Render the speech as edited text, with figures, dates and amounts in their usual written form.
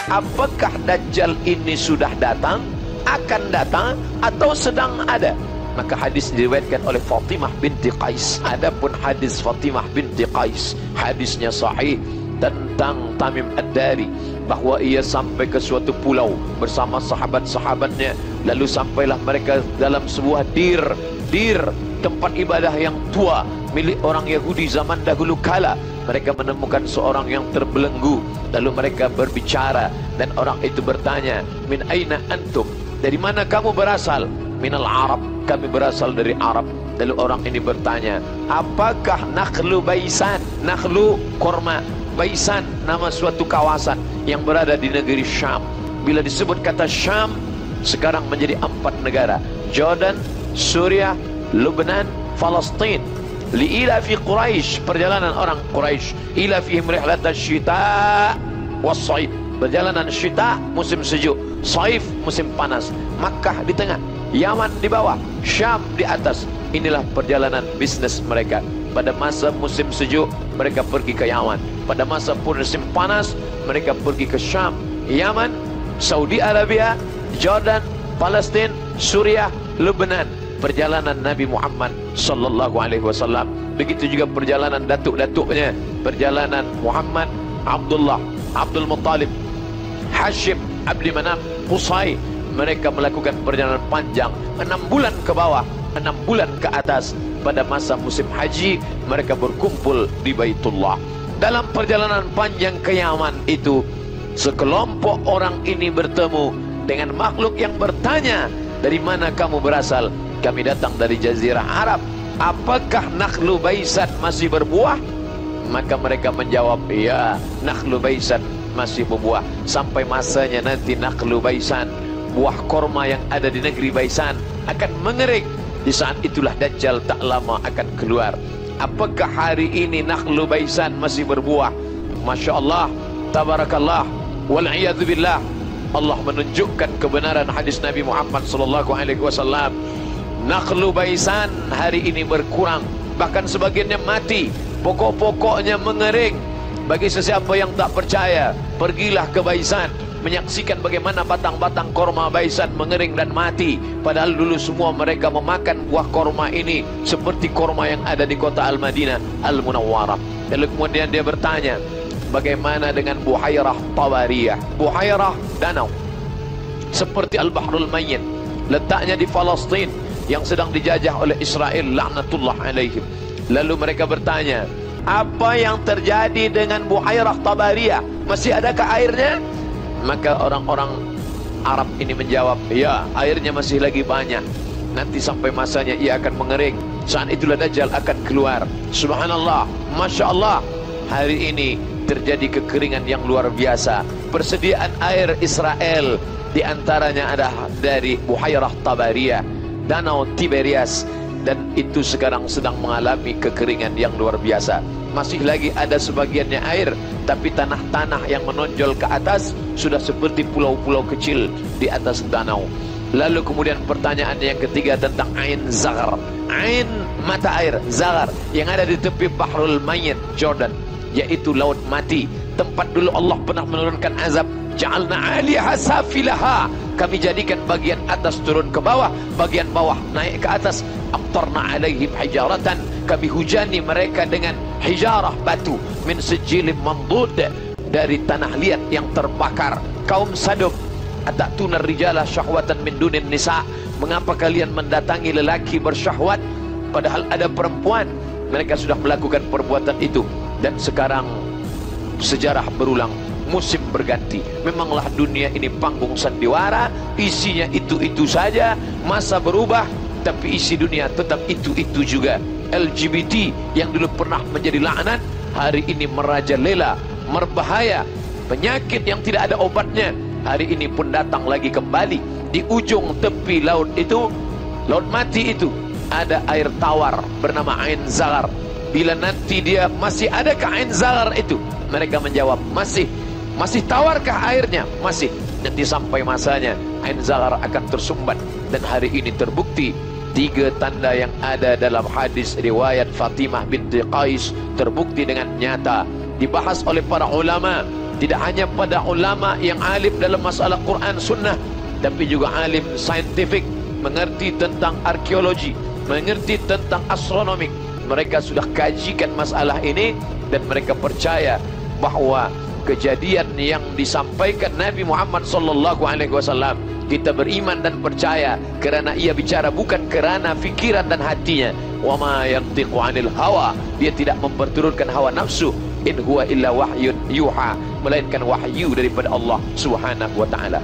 apakah Dajjal ini sudah datang, akan datang, atau sedang ada? Maka hadis diriwayatkan oleh Fatimah binti Qais. Adapun hadis Fatimah binti Qais, hadisnya sahih tentang Tamim Ad-Dari, bahwa ia sampai ke suatu pulau bersama sahabat-sahabatnya. Lalu sampailah mereka dalam sebuah dir tempat ibadah yang tua milik orang Yahudi zaman dahulu kala. Mereka menemukan seorang yang terbelenggu. Lalu mereka berbicara, dan orang itu bertanya, min aina antum, dari mana kamu berasal? Minal Arab, kami berasal dari Arab. Lalu orang ini bertanya, apakah Nakhlu Baisan? Nakhlu korma, Baisan nama suatu kawasan yang berada di negeri Syam. Bila disebut kata Syam, sekarang menjadi 4 negara: Jordan, Suriah, Lebanon, Palestin. Li'ila fi Quraisy, perjalanan orang Quraisy. Ila fihim rihlata syita was-saif, perjalanan syita musim sejuk, saif musim panas. Makkah di tengah, Yaman di bawah, Syam di atas. Inilah perjalanan bisnis mereka. Pada masa musim sejuk mereka pergi ke Yaman, pada masa musim panas mereka pergi ke Syam, Yaman, Saudi Arabia, Jordan, Palestin, Suriah, Lebanon. Perjalanan Nabi Muhammad sallallahu alaihi wasallam. Begitu juga perjalanan datuk-datuknya, perjalanan Muhammad, Abdullah, Abdul Muttalib, Hashim, Abdi Manaf, Qusay. Mereka melakukan perjalanan panjang 6 bulan ke bawah, 6 bulan ke atas. Pada masa musim haji mereka berkumpul di Baitullah. Dalam perjalanan panjang ke Yaman itu, sekelompok orang ini bertemu dengan makhluk yang bertanya, dari mana kamu berasal? Kami datang dari Jazirah Arab. Apakah Nakhlu Baisan masih berbuah? Maka mereka menjawab, ya, Nakhlu Baisan masih berbuah. Sampai masanya nanti Nakhlu Baisan, buah korma yang ada di negeri Baisan, akan mengering. Di saat itulah Dajjal tak lama akan keluar. Apakah hari ini Nakhlu Baisan masih berbuah? Masya Allah, tabarakallah, wal'iyadzubillah. Allah menunjukkan kebenaran hadis Nabi Muhammad sallallahu alaihi wasallam. Nakhlu Baisan hari ini berkurang, bahkan sebagiannya mati, pokok-pokoknya mengering. Bagi sesiapa yang tak percaya, pergilah ke Baisan, menyaksikan bagaimana batang-batang korma Baisan mengering dan mati. Padahal dulu semua mereka memakan buah korma ini seperti korma yang ada di kota Al-Madinah Al-Munawwarah. Lalu kemudian dia bertanya, bagaimana dengan Buhairah Tawariyah? Buhairah danau seperti Al-Bahrul Mayyit, letaknya di Palestin yang sedang dijajah oleh Israel laknatullah alaihim. Lalu mereka bertanya, apa yang terjadi dengan Buhairah Tawariyah? Masih adakah airnya? Maka orang-orang Arab ini menjawab, ya, airnya masih lagi banyak. Nanti sampai masanya ia akan mengering. Saat itulah Dajjal akan keluar. Subhanallah, Masya Allah, hari ini terjadi kekeringan yang luar biasa. Persediaan air Israel diantaranya adalah dari Buhairah Tawariyah, Danau Tiberias, dan itu sekarang sedang mengalami kekeringan yang luar biasa. Masih lagi ada sebagiannya air, tapi tanah-tanah yang menonjol ke atas sudah seperti pulau-pulau kecil di atas danau. Lalu kemudian pertanyaan yang ketiga tentang Ain Zaghar, Ain mata air Zaghar yang ada di tepi Bahrul Mayyit Jordan, yaitu laut mati, tempat dulu Allah pernah menurunkan azab. Ja'alna 'aliyaha safilaha, kami jadikan bagian atas turun ke bawah, bagian bawah naik ke atas. Amtarna 'alaihim hijaratan, kami hujani mereka dengan hijarah, batu, min sijilin mandud, dari tanah liat yang terbakar. Kaum Sadum, atatuna rijala syahwatan min dunin nisa, mengapa kalian mendatangi lelaki bersyahwat padahal ada perempuan? Mereka sudah melakukan perbuatan itu. Dan sekarang sejarah berulang, musim berganti. Memanglah dunia ini panggung sandiwara, isinya itu-itu saja. Masa berubah, tapi isi dunia tetap itu-itu juga. LGBT yang dulu pernah menjadi laknat, hari ini merajalela, berbahaya, penyakit yang tidak ada obatnya, hari ini pun datang lagi kembali. Di ujung tepi laut itu, laut mati itu, ada air tawar bernama Ain Zaghar. Bila nanti dia, masih adakah Ain Zaghar itu? Mereka menjawab, masih. Masih tawarkah airnya? Masih. Nanti sampai masanya Ain Zaghar akan tersumbat. Dan hari ini terbukti 3 tanda yang ada dalam hadis riwayat Fatimah binti Qais terbukti dengan nyata. Dibahas oleh para ulama Tidak hanya pada ulama yang alim dalam masalah Quran Sunnah, tapi juga alim saintifik, mengerti tentang arkeologi, mengerti tentang astronomik. Mereka sudah kajikan masalah ini dan mereka percaya bahwa kejadian yang disampaikan Nabi Muhammad sallallahu alaihi wasallam, kita beriman dan percaya kerana ia bicara bukan kerana fikiran dan hatinya. Wa ma yantiqu 'anil hawa, dia tidak memperturutkan hawa nafsu. In huwa illa wahyun yuha, melainkan wahyu daripada Allah Subhanahu wa taala.